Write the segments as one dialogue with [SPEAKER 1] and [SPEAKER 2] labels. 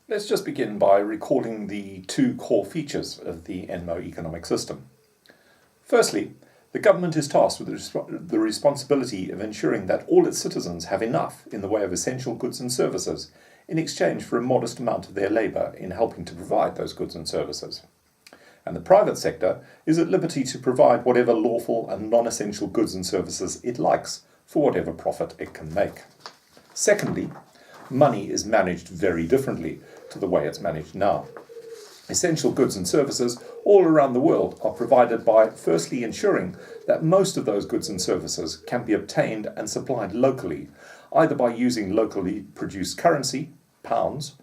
[SPEAKER 1] Let's just begin by recalling the two core features of the ENMO economic system. Firstly, the government is tasked with the responsibility of ensuring that all its citizens have enough in the way of essential goods and services in exchange for a modest amount of their labour in helping to provide those goods and services. And the private sector is at liberty to provide whatever lawful and non-essential goods and services it likes for whatever profit it can make. Secondly, money is managed very differently to the way it's managed now. Essential goods and services all around the world are provided by firstly ensuring that most of those goods and services can be obtained and supplied locally, either by using locally produced currency, pounds,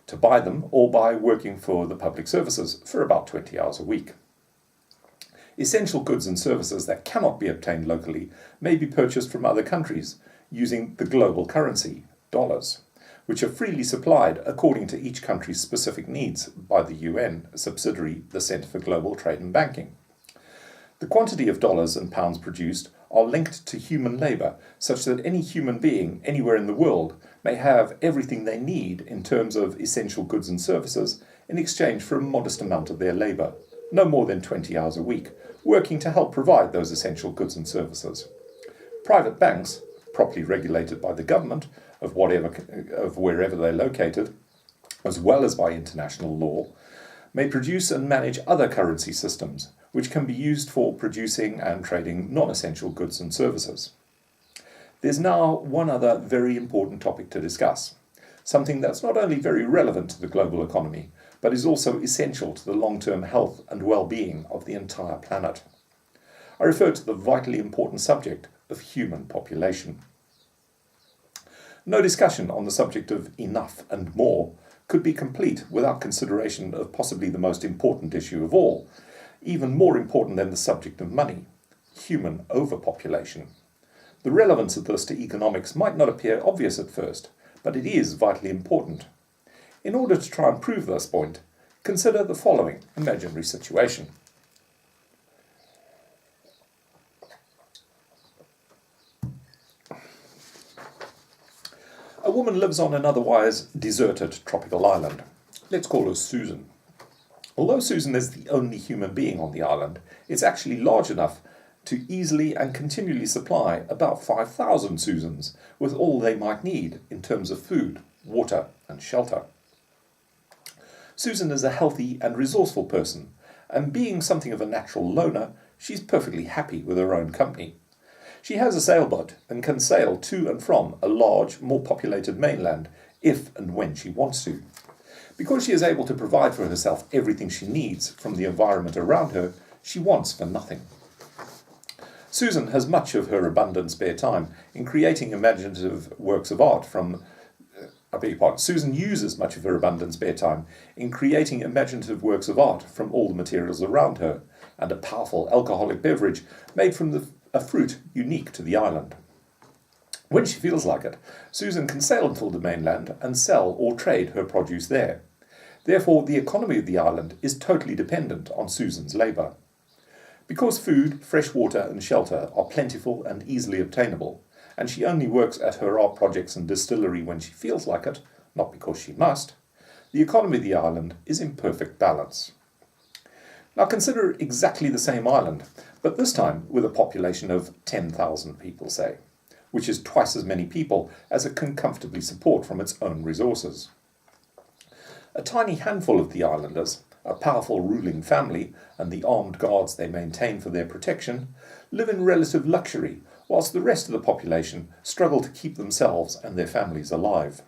[SPEAKER 1] to buy them, or by working for the public services for about 20 hours a week. Essential goods and services that cannot be obtained locally may be purchased from other countries using the global currency, dollars, which are freely supplied according to each country's specific needs by the UN subsidiary, the Centre for Global Trade and Banking. The quantity of dollars and pounds produced are linked to human labour, such that any human being anywhere in the world may have everything they need in terms of essential goods and services in exchange for a modest amount of their labour, no more than 20 hours a week, working to help provide those essential goods and services. Private banks, properly regulated by the government of wherever they're located, as well as by international law, may produce and manage other currency systems, which can be used for producing and trading non-essential goods and services. There's now one other very important topic to discuss, something that's not only very relevant to the global economy, but is also essential to the long-term health and well-being of the entire planet. I refer to the vitally important subject of human population. No discussion on the subject of enough and more could be complete without consideration of possibly the most important issue of all, even more important than the subject of money, human overpopulation. The relevance of this to economics might not appear obvious at first, but it is vitally important. In order to try and prove this point, consider the following imaginary situation. A woman lives on an otherwise deserted tropical island. Let's call her Susan. Although Susan is the only human being on the island, it's actually large enough to easily and continually supply about 5,000 Susans with all they might need in terms of food, water and shelter. Susan is a healthy and resourceful person, and being something of a natural loner, she's perfectly happy with her own company. She has a sailboat and can sail to and from a large, more populated mainland if and when she wants to. Because she is able to provide for herself everything she needs from the environment around her, she wants for nothing. Susan has much of her abundant spare time in creating imaginative works of art Susan uses much of her abundant spare time in creating imaginative works of art from all the materials around her, and a powerful alcoholic beverage made from a fruit unique to the island. When she feels like it, Susan can sail until the mainland and sell or trade her produce there. Therefore, the economy of the island is totally dependent on Susan's labour. Because food, fresh water and shelter are plentiful and easily obtainable, and she only works at her art projects and distillery when she feels like it, not because she must, the economy of the island is in perfect balance. Now consider exactly the same island, but this time with a population of 10,000 people, say, which is twice as many people as it can comfortably support from its own resources. A tiny handful of the islanders, a powerful ruling family, and the armed guards they maintain for their protection, live in relative luxury, whilst the rest of the population struggle to keep themselves and their families alive.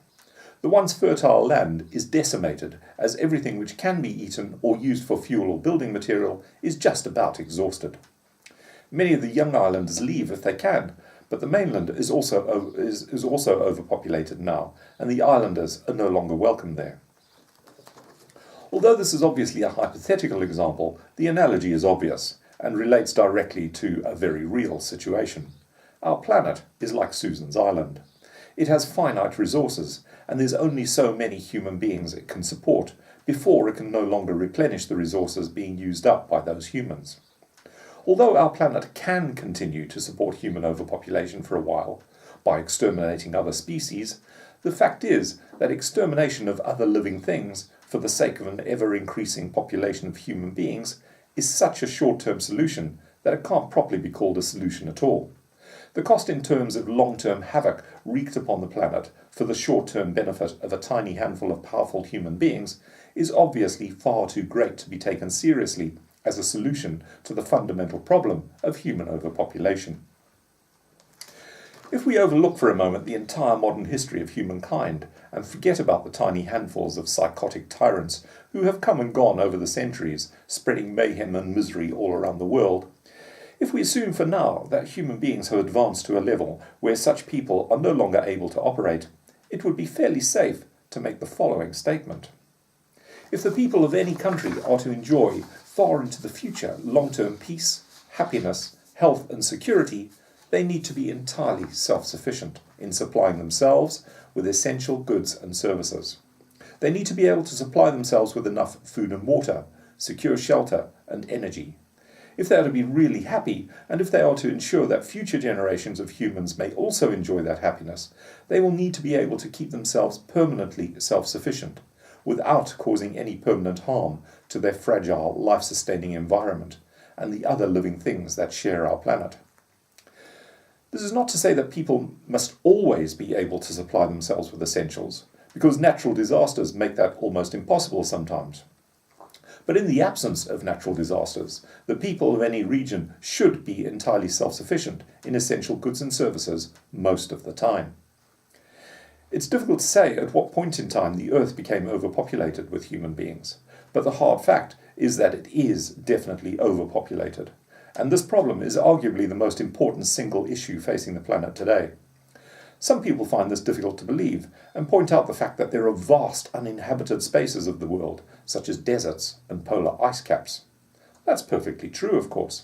[SPEAKER 1] The once fertile land is decimated, as everything which can be eaten or used for fuel or building material is just about exhausted. Many of the young islanders leave if they can, but the mainland is also overpopulated now, and the islanders are no longer welcome there. Although this is obviously a hypothetical example, the analogy is obvious and relates directly to a very real situation. Our planet is like Susan's island. It has finite resources, and there's only so many human beings it can support before it can no longer replenish the resources being used up by those humans. Although our planet can continue to support human overpopulation for a while by exterminating other species, The fact is that extermination of other living things for the sake of an ever-increasing population of human beings is such a short-term solution that it can't properly be called a solution at all. The cost in terms of long-term havoc wreaked upon the planet for the short-term benefit of a tiny handful of powerful human beings is obviously far too great to be taken seriously as a solution to the fundamental problem of human overpopulation. If we overlook for a moment the entire modern history of humankind and forget about the tiny handfuls of psychotic tyrants who have come and gone over the centuries, spreading mayhem and misery all around the world, if we assume for now that human beings have advanced to a level where such people are no longer able to operate, it would be fairly safe to make the following statement. If the people of any country are to enjoy far into the future long-term peace, happiness, health and security, they need to be entirely self-sufficient in supplying themselves with essential goods and services. They need to be able to supply themselves with enough food and water, secure shelter and energy. If they are to be really happy, and if they are to ensure that future generations of humans may also enjoy that happiness, they will need to be able to keep themselves permanently self-sufficient, without causing any permanent harm to their fragile, life-sustaining environment and the other living things that share our planet. This is not to say that people must always be able to supply themselves with essentials, because natural disasters make that almost impossible sometimes. But in the absence of natural disasters, the people of any region should be entirely self-sufficient in essential goods and services most of the time. It's difficult to say at what point in time the Earth became overpopulated with human beings, but the hard fact is that it is definitely overpopulated. And this problem is arguably the most important single issue facing the planet today. Some people find this difficult to believe and point out the fact that there are vast uninhabited spaces of the world, such as deserts and polar ice caps. That's perfectly true, of course.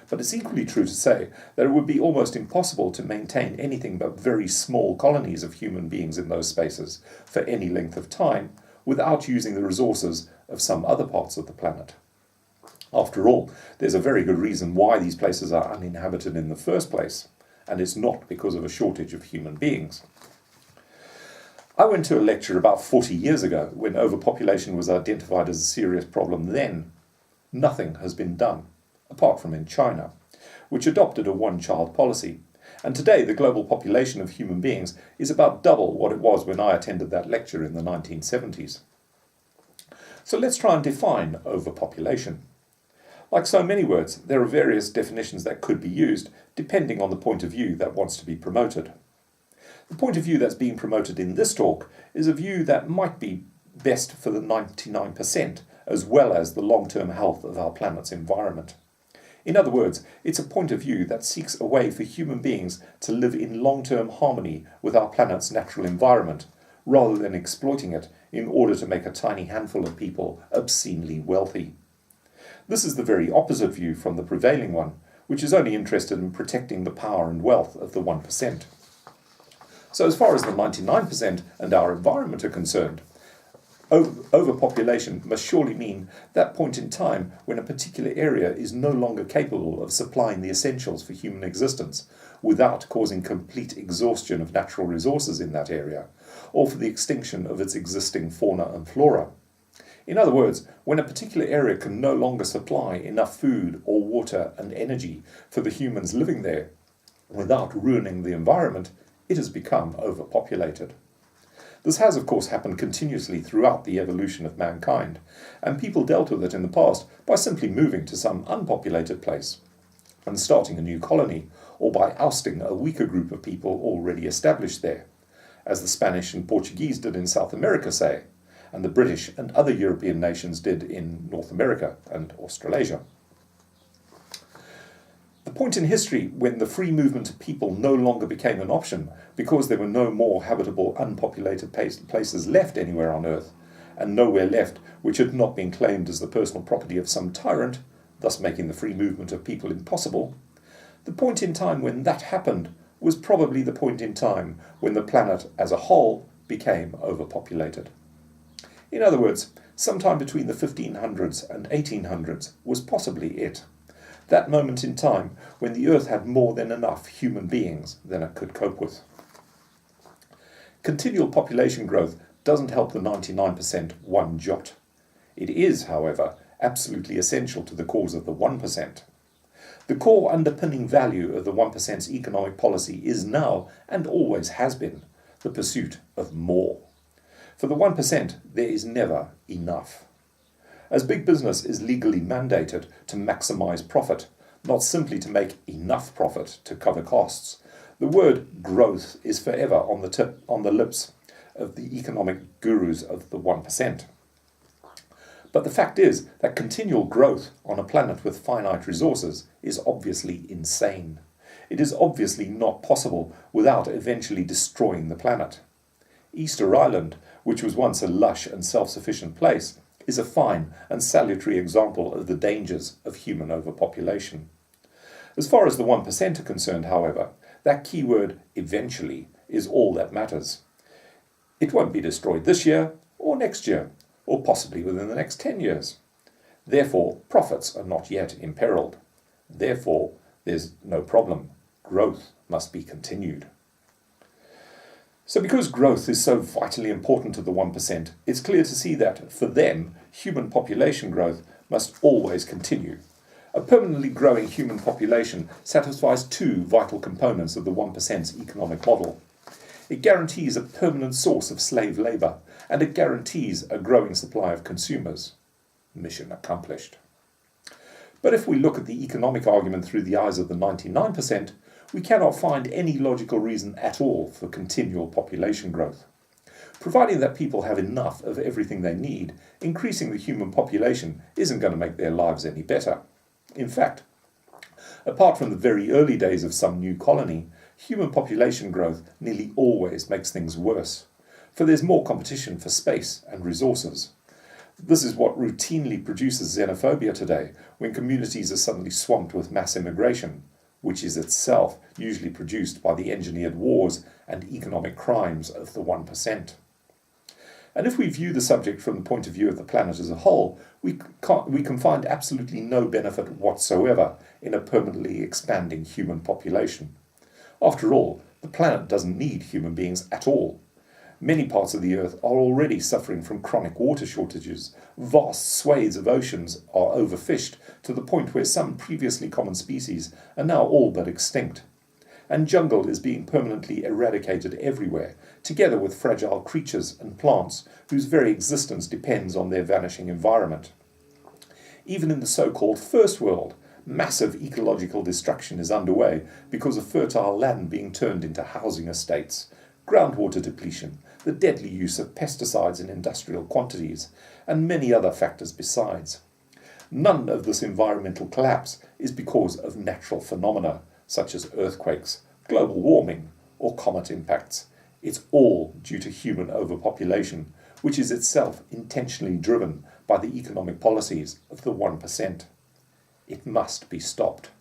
[SPEAKER 1] But it's equally true to say that it would be almost impossible to maintain anything but very small colonies of human beings in those spaces for any length of time without using the resources of some other parts of the planet. After all, there's a very good reason why these places are uninhabited in the first place, and it's not because of a shortage of human beings. I went to a lecture about 40 years ago when overpopulation was identified as a serious problem then. Nothing has been done, apart from in China, which adopted a one-child policy, and today the global population of human beings is about double what it was when I attended that lecture in the 1970s. So let's try and define overpopulation. Like so many words, there are various definitions that could be used, depending on the point of view that wants to be promoted. The point of view that's being promoted in this talk is a view that might be best for the 99%, as well as the long-term health of our planet's environment. In other words, it's a point of view that seeks a way for human beings to live in long-term harmony with our planet's natural environment, rather than exploiting it in order to make a tiny handful of people obscenely wealthy. This is the very opposite view from the prevailing one, which is only interested in protecting the power and wealth of the 1%. So as far as the 99% and our environment are concerned, overpopulation must surely mean that point in time when a particular area is no longer capable of supplying the essentials for human existence without causing complete exhaustion of natural resources in that area, or for the extinction of its existing fauna and flora. In other words, when a particular area can no longer supply enough food or water and energy for the humans living there without ruining the environment, it has become overpopulated. This has, of course, happened continuously throughout the evolution of mankind, and people dealt with it in the past by simply moving to some unpopulated place and starting a new colony, or by ousting a weaker group of people already established there, as the Spanish and Portuguese did in South America, say, and the British and other European nations did in North America and Australasia. The point in history when the free movement of people no longer became an option because there were no more habitable unpopulated places left anywhere on Earth, and nowhere left which had not been claimed as the personal property of some tyrant, thus making the free movement of people impossible, the point in time when that happened was probably the point in time when the planet as a whole became overpopulated. In other words, sometime between the 1500s and 1800s was possibly it. That moment in time when the Earth had more than enough human beings than it could cope with. Continual population growth doesn't help the 99% one jot. It is, however, absolutely essential to the cause of the 1%. The core underpinning value of the 1%'s economic policy is now, and always has been, the pursuit of more. For the 1%, there is never enough. As big business is legally mandated to maximise profit, not simply to make enough profit to cover costs, the word growth is forever on the lips of the economic gurus of the 1%. But the fact is that continual growth on a planet with finite resources is obviously insane. It is obviously not possible without eventually destroying the planet. Easter Island, which was once a lush and self-sufficient place, is a fine and salutary example of the dangers of human overpopulation. As far as the 1% are concerned, however, that keyword eventually is all that matters. It won't be destroyed this year, or next year, or possibly within the next 10 years. Therefore, profits are not yet imperiled. Therefore, there's no problem. Growth must be continued. So because growth is so vitally important to the 1%, it's clear to see that, for them, human population growth must always continue. A permanently growing human population satisfies two vital components of the 1%'s economic model. It guarantees a permanent source of slave labour, and it guarantees a growing supply of consumers. Mission accomplished. But if we look at the economic argument through the eyes of the 99%, we cannot find any logical reason at all for continual population growth. Providing that people have enough of everything they need, increasing the human population isn't going to make their lives any better. In fact, apart from the very early days of some new colony, human population growth nearly always makes things worse, for there's more competition for space and resources. This is what routinely produces xenophobia today, when communities are suddenly swamped with mass immigration, which is itself usually produced by the engineered wars and economic crimes of the 1%. And if we view the subject from the point of view of the planet as a whole, we can find absolutely no benefit whatsoever in a permanently expanding human population. After all, the planet doesn't need human beings at all. Many parts of the Earth are already suffering from chronic water shortages. Vast swathes of oceans are overfished to the point where some previously common species are now all but extinct. And jungle is being permanently eradicated everywhere, together with fragile creatures and plants whose very existence depends on their vanishing environment. Even in the so-called First World, massive ecological destruction is underway because of fertile land being turned into housing estates, groundwater depletion, the deadly use of pesticides in industrial quantities, and many other factors besides. None of this environmental collapse is because of natural phenomena, such as earthquakes, global warming, or comet impacts. It's all due to human overpopulation, which is itself intentionally driven by the economic policies of the 1%. It must be stopped.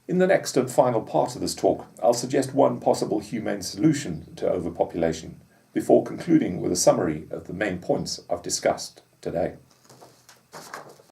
[SPEAKER 1] In the next and final part of this talk, I'll suggest one possible humane solution to overpopulation, before concluding with a summary of the main points I've discussed today.